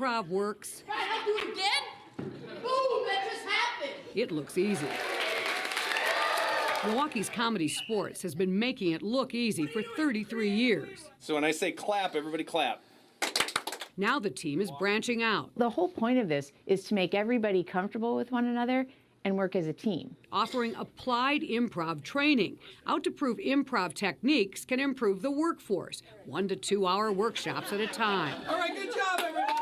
improv works. I'll do it again. Boom, that just happened. It looks easy. Milwaukee's ComedySportz has been making it look easy for 33 years. So when I say clap, everybody clap. Now the team is branching out. The whole point of this is to make everybody comfortable with one another and work as a team. Offering applied improv training, out to prove improv techniques can improve the workforce, 1 to 2 hour workshops at a time. All right, good job, everybody.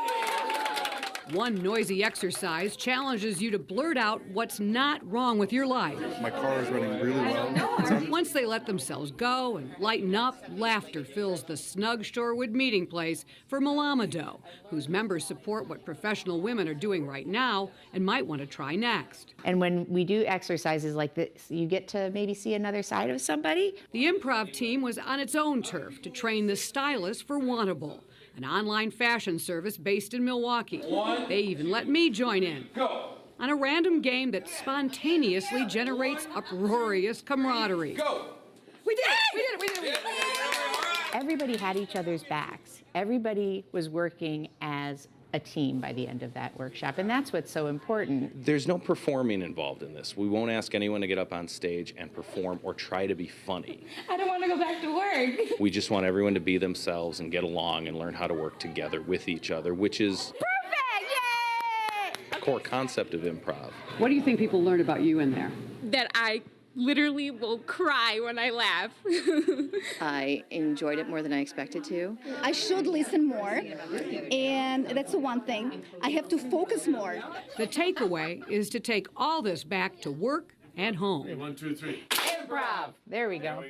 One noisy exercise challenges you to blurt out what's not wrong with your life. My car is running really well. Once they let themselves go and lighten up, laughter fills the snug Shorewood meeting place for Malamado, whose members support what professional women are doing right now and might want to try next. And when we do exercises like this, you get to maybe see another side of somebody. The improv team was on its own turf to train the stylist for Wantable, an online fashion service based in Milwaukee. They even let me join in. Go. On a random game that spontaneously generates uproarious camaraderie. Go. We did it! We did it! Everybody had each other's backs. Everybody was working as a team by the end of that workshop, and that's what's so important. There's no performing involved in this. We won't ask anyone to get up on stage and perform or try to be funny. I don't want to go back to work. We just want everyone to be themselves and get along and learn how to work together with each other, which is the core concept of improv. What do you think people learned about you in there? That I literally will cry when I laugh. I enjoyed it more than I expected to. I should listen more, and that's the one thing. I have to focus more. The takeaway is to take all this back to work and home. 1, 2, 3. Improv. There we go.